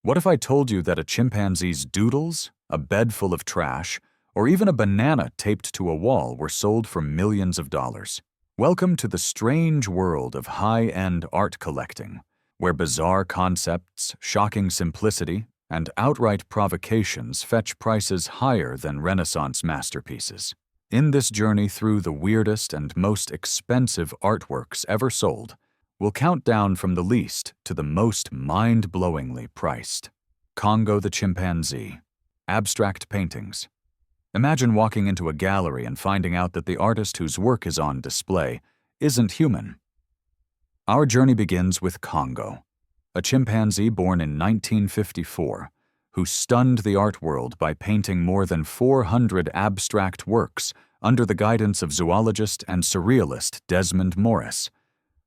What if I told you that a chimpanzee's doodles, a bed full of trash, or even a banana taped to a wall were sold for millions of dollars? Welcome to the strange world of high-end art collecting, where bizarre concepts, shocking simplicity, and outright provocations fetch prices higher than Renaissance masterpieces. In this journey through the weirdest and most expensive artworks ever sold, we'll count down from the least to the most mind-blowingly priced. Congo the chimpanzee. Abstract paintings. Imagine walking into a gallery and finding out that the artist whose work is on display isn't human. Our journey begins with Congo, a chimpanzee born in 1954, who stunned the art world by painting more than 400 abstract works under the guidance of zoologist and surrealist Desmond Morris.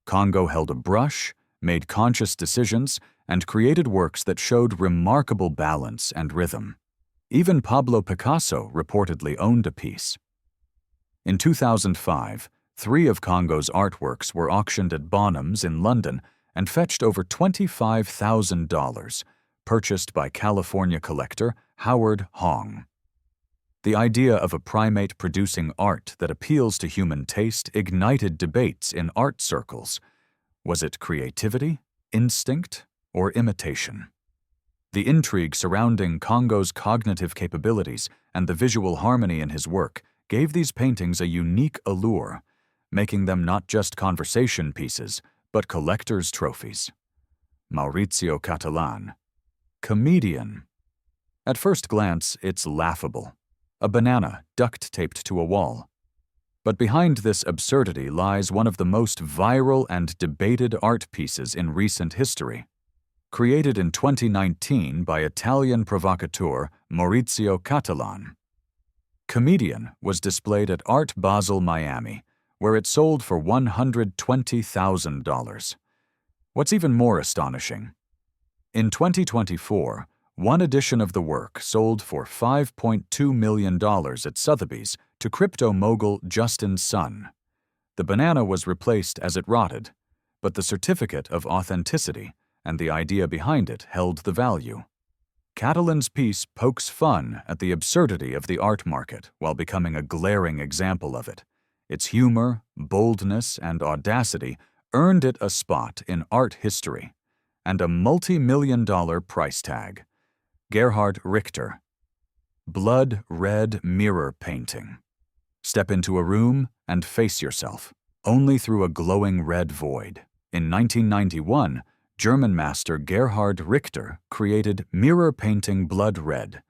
Congo held a brush, made conscious decisions, and created works that showed remarkable balance and rhythm. Even Pablo Picasso reportedly owned a piece. In 2005, 3 of Congo's artworks were auctioned at Bonhams in London and fetched over $25,000, purchased by California collector Howard Hong. The idea of a primate producing art that appeals to human taste ignited debates in art circles. Was it creativity, instinct, or imitation? The intrigue surrounding Congo's cognitive capabilities and the visual harmony in his work gave these paintings a unique allure, making them not just conversation pieces, but collector's trophies. Maurizio Catalan. Comedian. At first glance, it's laughable. A banana duct-taped to a wall. But behind this absurdity lies one of the most viral and debated art pieces in recent history. Created in 2019 by Italian provocateur Maurizio Catalan. Comedian was displayed at Art Basel, Miami, where it sold for $120,000. What's even more astonishing? In 2024, one edition of the work sold for $5.2 million at Sotheby's to crypto mogul Justin's son. The banana was replaced as it rotted, but the certificate of authenticity and the idea behind it held the value. Catalan's piece pokes fun at the absurdity of the art market while becoming a glaring example of it. Its humor, boldness, and audacity earned it a spot in art history and a multi-million-dollar price tag. Gerhard Richter. Blood Red Mirror Painting. Step into a room and face yourself, only through a glowing red void. In 1991, German master Gerhard Richter created mirror painting Blood Red.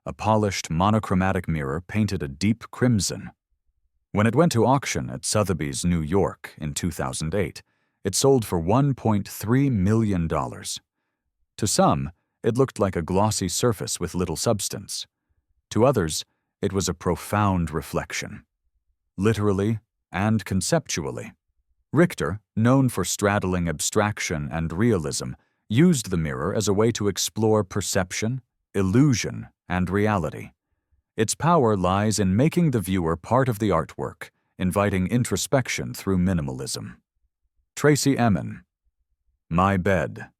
A polished monochromatic mirror painted a deep crimson. When it went to auction at Sotheby's, New York in 2008, it sold for $1.3 million. To some, it looked like a glossy surface with little substance. To others, it was a profound reflection, literally and conceptually. Richter, known for straddling abstraction and realism, used the mirror as a way to explore perception, illusion, and reality. Its power lies in making the viewer part of the artwork, inviting introspection through minimalism. Tracy Emmen My Bed.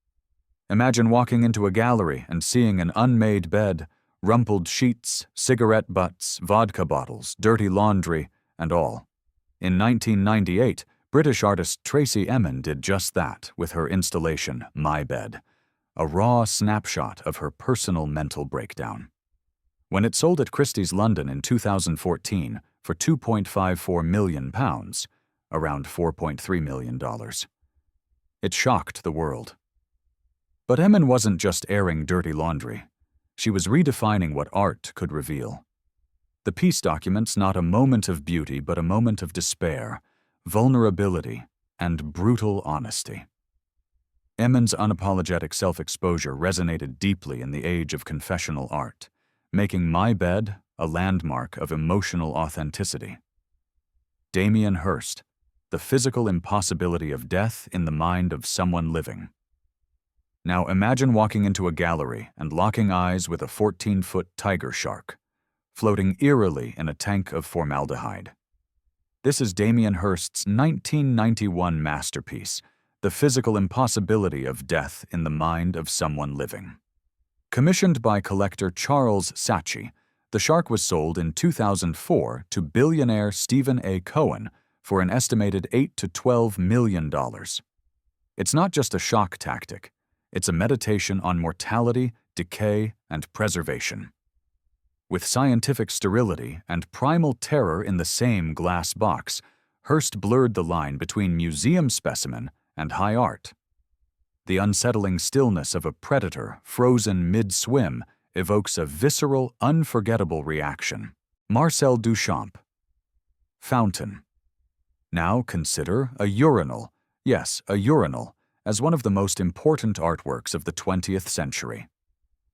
Imagine walking into a gallery and seeing an unmade bed, rumpled sheets, cigarette butts, vodka bottles, dirty laundry, and all. In 1998, British artist Tracy Emmen did just that with her installation, My Bed, a raw snapshot of her personal mental breakdown. When it sold at Christie's London in 2014 for £2.54 million, around $4.3 million, it shocked the world. But Emmen wasn't just airing dirty laundry. She was redefining what art could reveal. The piece documents not a moment of beauty but a moment of despair, vulnerability, and brutal honesty. Emmen's unapologetic self-exposure resonated deeply in the age of confessional art, making My Bed a landmark of emotional authenticity. Damian Hurst, The Physical Impossibility of Death in the Mind of Someone Living. Now imagine walking into a gallery and locking eyes with a 14-foot tiger shark, floating eerily in a tank of formaldehyde. This is Damian Hurst's 1991 masterpiece, The Physical Impossibility of Death in the Mind of Someone Living. Commissioned by collector Charles Saatchi, the shark was sold in 2004 to billionaire Stephen A. Cohen for an estimated $8 to $12 million. It's not just a shock tactic, it's a meditation on mortality, decay, and preservation. With scientific sterility and primal terror in the same glass box, Hurst blurred the line between museum specimen and high art. The unsettling stillness of a predator frozen mid-swim evokes a visceral, unforgettable reaction. Marcel Duchamp. Fountain. Now consider a urinal, yes, a urinal, as one of the most important artworks of the 20th century.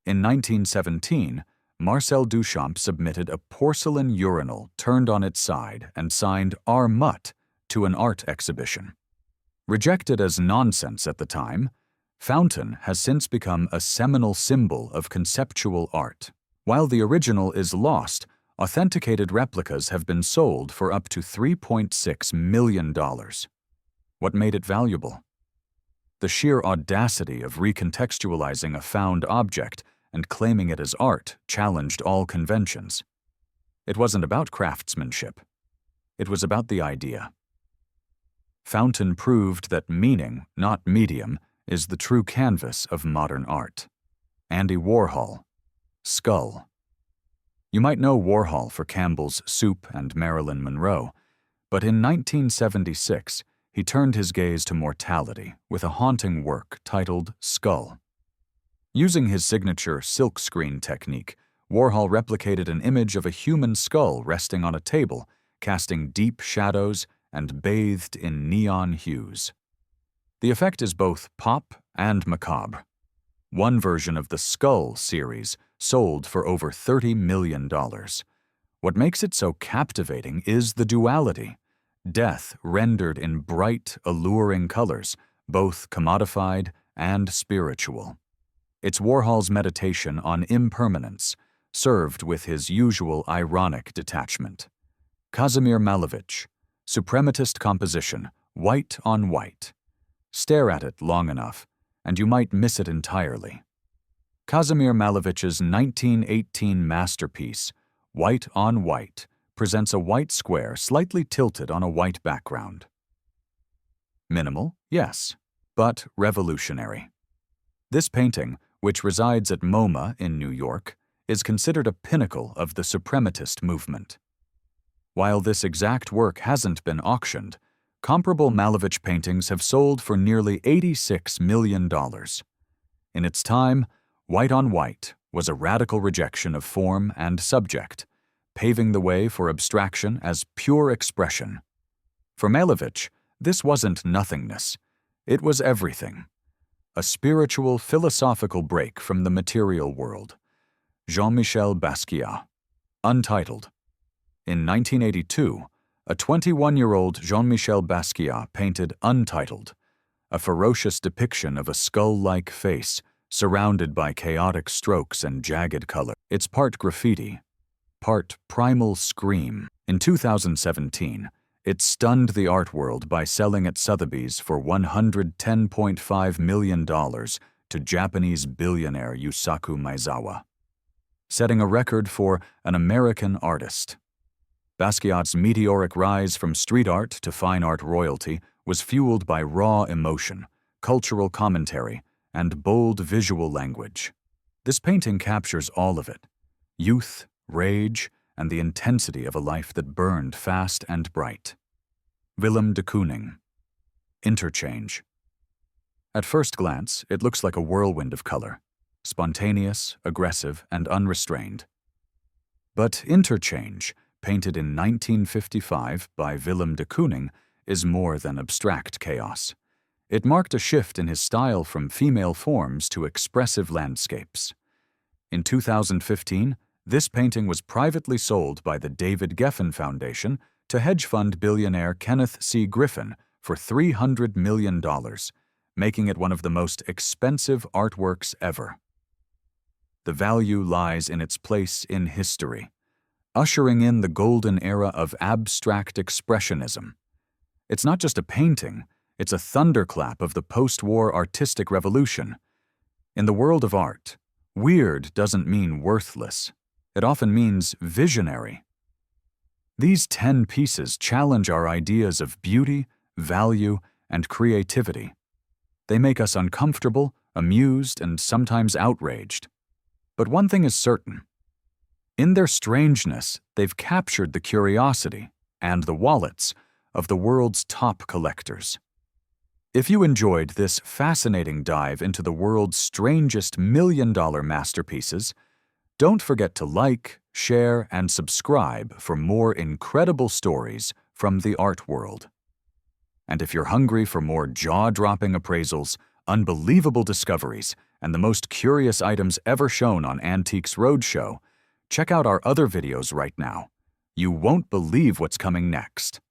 In 1917, Marcel Duchamp submitted a porcelain urinal turned on its side and signed R. Mutt to an art exhibition. Rejected as nonsense at the time, Fountain has since become a seminal symbol of conceptual art. While the original is lost, authenticated replicas have been sold for up to $3.6 million. What made it valuable? The sheer audacity of recontextualizing a found object and claiming it as art challenged all conventions. It wasn't about craftsmanship. It was about the idea. Fountain proved that meaning, not medium, is the true canvas of modern art. Andy Warhol. Skull. You might know Warhol for Campbell's Soup and Marilyn Monroe, but in 1976, he turned his gaze to mortality with a haunting work titled Skull. Using his signature silkscreen technique, Warhol replicated an image of a human skull resting on a table, casting deep shadows and bathed in neon hues. The effect is both pop and macabre. One version of the Skull series sold for over $30 million. What makes it so captivating is the duality. Death rendered in bright, alluring colors, both commodified and spiritual. It's Warhol's meditation on impermanence, served with his usual ironic detachment. Kazimir Malevich. Suprematist composition, white on white. Stare at it long enough, and you might miss it entirely. Kazimir Malevich's 1918 masterpiece, White on White, presents a white square slightly tilted on a white background. Minimal, yes, but revolutionary. This painting, which resides at MoMA in New York, is considered a pinnacle of the suprematist movement. While this exact work hasn't been auctioned, comparable Malevich paintings have sold for nearly $86 million. In its time, White on White was a radical rejection of form and subject, paving the way for abstraction as pure expression. For Malevich, this wasn't nothingness. It was everything. A spiritual, philosophical break from the material world. Jean-Michel Basquiat. Untitled. In 1982, a 21-year-old Jean-Michel Basquiat painted Untitled, a ferocious depiction of a skull-like face surrounded by chaotic strokes and jagged color. It's part graffiti, part primal scream. In 2017, it stunned the art world by selling at Sotheby's for $110.5 million to Japanese billionaire Yusaku Maezawa, setting a record for an American artist. Basquiat's meteoric rise from street art to fine art royalty was fueled by raw emotion, cultural commentary, and bold visual language. This painting captures all of it: youth, rage, and the intensity of a life that burned fast and bright. Willem de Kooning. Interchange. At first glance, it looks like a whirlwind of color, spontaneous, aggressive, and unrestrained. But Interchange, painted in 1955 by Willem de Kooning, is more than abstract chaos. It marked a shift in his style from female forms to expressive landscapes. In 2015, this painting was privately sold by the David Geffen Foundation to hedge fund billionaire Kenneth C. Griffin for $300 million, making it one of the most expensive artworks ever. The value lies in its place in history, ushering in the golden era of abstract expressionism. It's not just a painting, it's a thunderclap of the post-war artistic revolution. In the world of art, Weird doesn't mean worthless. It often means visionary. These 10 pieces challenge our ideas of beauty, value, and creativity. They make us uncomfortable, amused, and sometimes outraged. But one thing is certain. In their strangeness, they've captured the curiosity and the wallets of the world's top collectors. If you enjoyed this fascinating dive into the world's strangest million-dollar masterpieces, don't forget to like, share, and subscribe for more incredible stories from the art world. And if you're hungry for more jaw-dropping appraisals, unbelievable discoveries, and the most curious items ever shown on Antiques Roadshow, check out our other videos right now. You won't believe what's coming next.